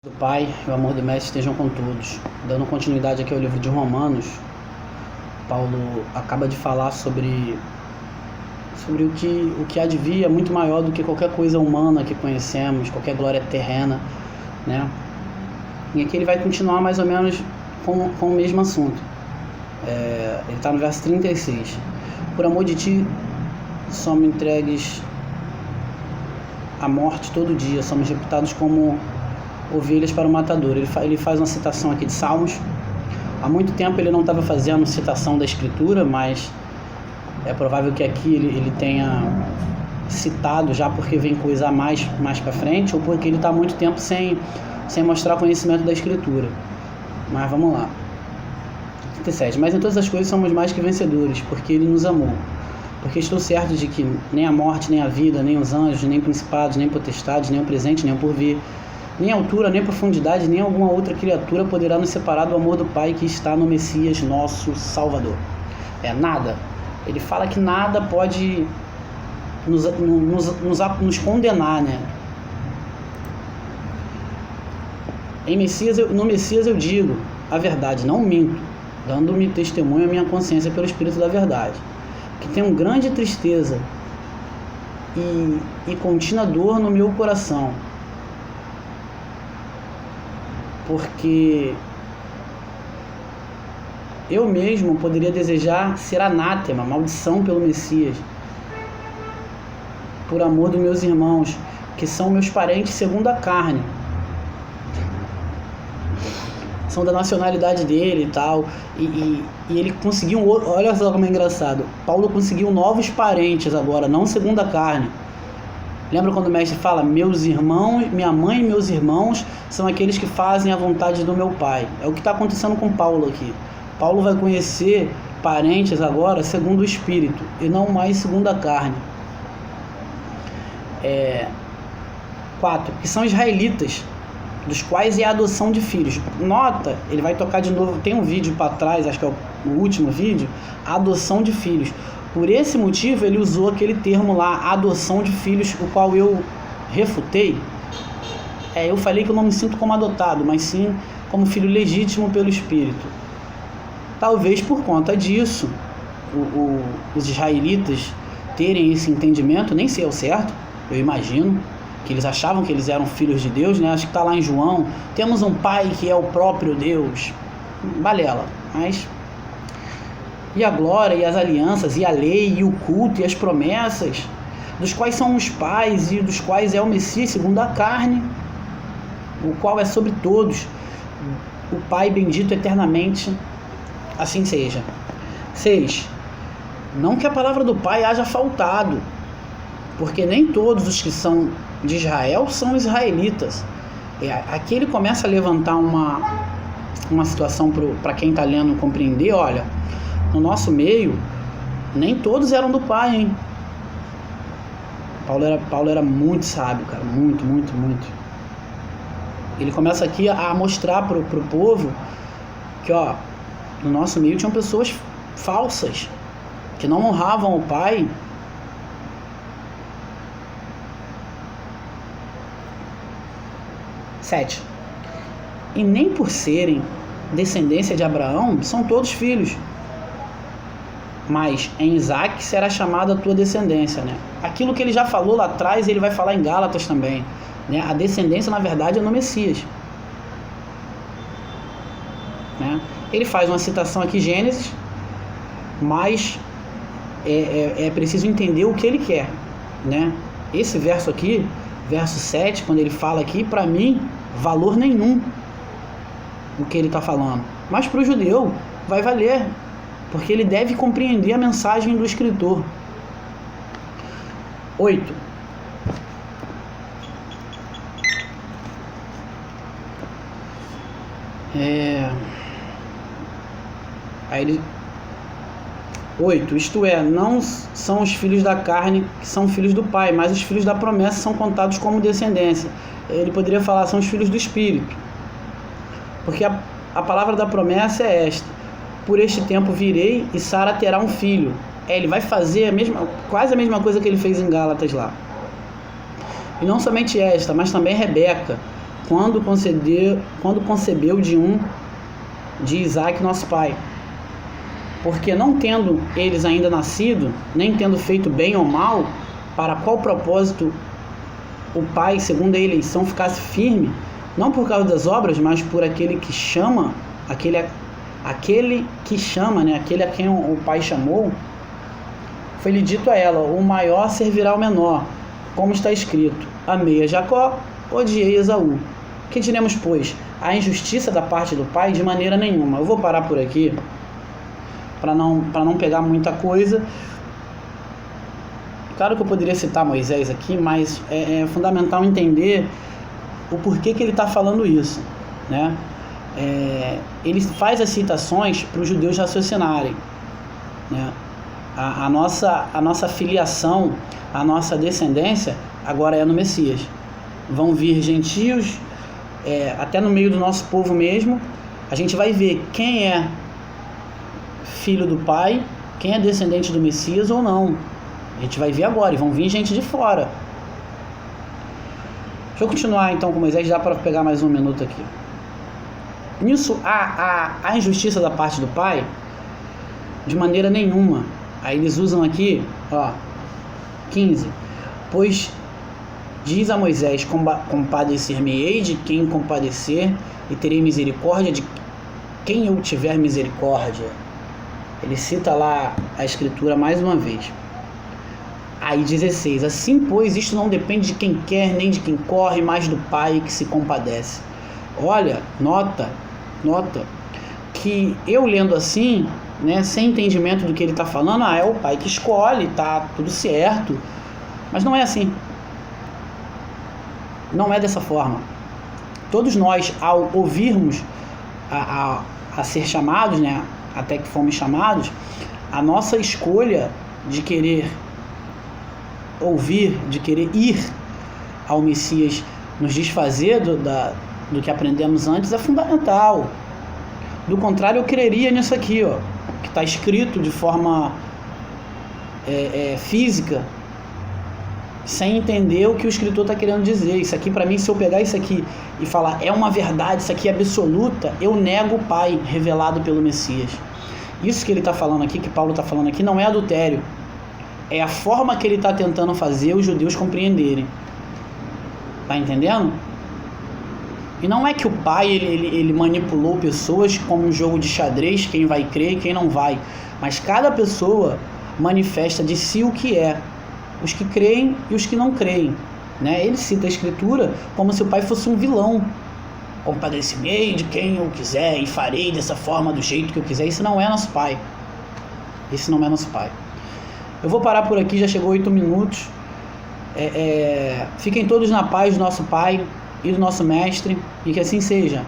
Do Pai e o amor do Mestre estejam com todos. Dando continuidade aqui ao livro de Romanos, Paulo acaba de falar sobre o que há de vir é muito maior do que qualquer coisa humana que conhecemos, qualquer glória terrena, né? E aqui ele vai continuar mais ou menos com o mesmo assunto. Ele está no verso 36. Por amor de ti, somos entregues à morte todo dia, somos reputados como ovelhas para o matador. Ele faz uma citação aqui de Salmos. Há muito tempo ele não estava fazendo citação da Escritura, mas é provável que aqui ele tenha citado já porque vem coisa a mais para frente, ou porque ele está há muito tempo sem mostrar conhecimento da Escritura. Mas vamos lá. 37. Mas em todas as coisas somos mais que vencedores, porque ele nos amou. Porque estou certo de que nem a morte, nem a vida, nem os anjos, nem principados, nem potestades, nem o presente, nem o porvir, nem altura, nem profundidade, nem alguma outra criatura poderá nos separar do amor do Pai que está no Messias, nosso Salvador. Nada. Ele fala que nada pode nos condenar, né? No Messias eu digo a verdade, não minto, dando-me testemunho à minha consciência pelo Espírito da verdade, que tenho grande tristeza e contínua dor no meu coração, porque eu mesmo poderia desejar ser anátema, maldição pelo Messias, por amor dos meus irmãos, que são meus parentes segundo a carne, são da nacionalidade dele e tal, e ele conseguiu, olha só como é engraçado, Paulo conseguiu novos parentes agora, não segundo a carne. Lembra quando o mestre fala, meus irmãos, minha mãe e meus irmãos são aqueles que fazem a vontade do meu Pai? É o que está acontecendo com Paulo aqui. Paulo vai conhecer parentes agora segundo o Espírito e não mais segundo a carne. 4. Que são israelitas, dos quais é a adoção de filhos. Nota, ele vai tocar de novo, tem um vídeo para trás, acho que é o último vídeo, a adoção de filhos. Por esse motivo ele usou aquele termo lá, adoção de filhos, o qual eu refutei. Eu falei que eu não me sinto como adotado, mas sim como filho legítimo pelo Espírito. Talvez por conta disso, os israelitas terem esse entendimento, nem sei ao certo, eu imagino, que eles achavam que eles eram filhos de Deus, né? Acho que está lá em João, temos um Pai que é o próprio Deus. Balela, mas... E a glória, e as alianças, e a lei, e o culto, e as promessas, dos quais são os pais, e dos quais é o Messias, segundo a carne, o qual é sobre todos, o Pai bendito eternamente, assim seja. 6. Não que a palavra do Pai haja faltado, porque nem todos os que são de Israel são israelitas. Aqui ele começa a levantar uma situação para quem está lendo compreender, olha, no nosso meio, nem todos eram do Pai, hein? Paulo era muito sábio, cara, muito, muito, muito. Ele começa aqui a mostrar pro povo que, ó, no nosso meio tinham pessoas falsas, que não honravam o Pai. 7. E nem por serem descendência de Abraão, são todos filhos. Mas em Isaac será chamada a tua descendência, né? Aquilo que ele já falou lá atrás, ele vai falar em Gálatas também, né? A descendência, na verdade, é no Messias, né? Ele faz uma citação aqui, Gênesis, mas é preciso entender o que ele quer, né? Esse verso aqui, verso 7, quando ele fala aqui, para mim, valor nenhum o que ele está falando. Mas para o judeu vai valer, porque ele deve compreender a mensagem do escritor. 8. Aí ele... 8. Isto é, não são os filhos da carne que são filhos do Pai, mas os filhos da promessa são contados como descendência. Ele poderia falar, são os filhos do Espírito. Porque a palavra da promessa é esta: por este tempo virei e Sara terá um filho. Ele vai fazer quase a mesma coisa que ele fez em Gálatas lá. E não somente esta, mas também Rebeca quando concebeu de Isaac, nosso pai. Porque não tendo eles ainda nascido, nem tendo feito bem ou mal, para qual propósito o pai, segundo a eleição, ficasse firme, não por causa das obras, mas por aquele que chama, aquele que chama, né? Aquele a quem o pai chamou, foi-lhe dito a ela: o maior servirá ao menor, como está escrito: amei a Jacó, odiei Esaú. Que diremos, pois? A injustiça da parte do pai? De maneira nenhuma. Eu vou parar por aqui, para não pegar muita coisa. Claro que eu poderia citar Moisés aqui, mas é fundamental entender o porquê que ele está falando isso, né? Ele faz as citações para os judeus raciocinarem, né? A nossa filiação, a nossa descendência agora é no Messias. Vão vir gentios, até no meio do nosso povo mesmo. A gente vai ver quem é filho do pai, quem é descendente do Messias ou não. A gente vai ver agora, e vão vir gente de fora. Deixa eu continuar então com Moisés, dá para pegar mais um minuto aqui. Nisso, a injustiça da parte do pai? De maneira nenhuma. Aí eles usam aqui, 15. Pois diz a Moisés: compadecer-me-ei de quem compadecer, e terei misericórdia de quem eu tiver misericórdia. Ele cita lá a escritura mais uma vez. Aí 16, assim pois isto não depende de quem quer nem de quem corre, mas do pai que se compadece. Olha, nota que eu lendo assim, né, sem entendimento do que ele está falando, é o pai que escolhe, tá tudo certo, mas não é assim, não é dessa forma. Todos nós, ao ouvirmos a ser chamados, né, até que fomos chamados, a nossa escolha de querer ouvir, de querer ir ao Messias, nos desfazer do que aprendemos antes, é fundamental. Do contrário, eu creria nisso aqui, que está escrito de forma física, sem entender o que o escritor está querendo dizer. Isso aqui, para mim, se eu pegar isso aqui e falar é uma verdade, isso aqui é absoluta, eu nego o Pai revelado pelo Messias. Isso que ele está falando aqui, que Paulo está falando aqui, não é adultério. É a forma que ele está tentando fazer os judeus compreenderem. Tá entendendo? E não é que o pai ele manipulou pessoas como um jogo de xadrez, quem vai crer e quem não vai. Mas cada pessoa manifesta de si o que é. Os que creem e os que não creem, né? Ele cita a escritura como se o pai fosse um vilão. Compadecerei de quem eu quiser e farei dessa forma, do jeito que eu quiser. Isso não é nosso pai. Isso não é nosso pai. Eu vou parar por aqui, já chegou 8 minutos. Fiquem todos na paz do nosso Pai e do nosso Mestre, e que assim seja.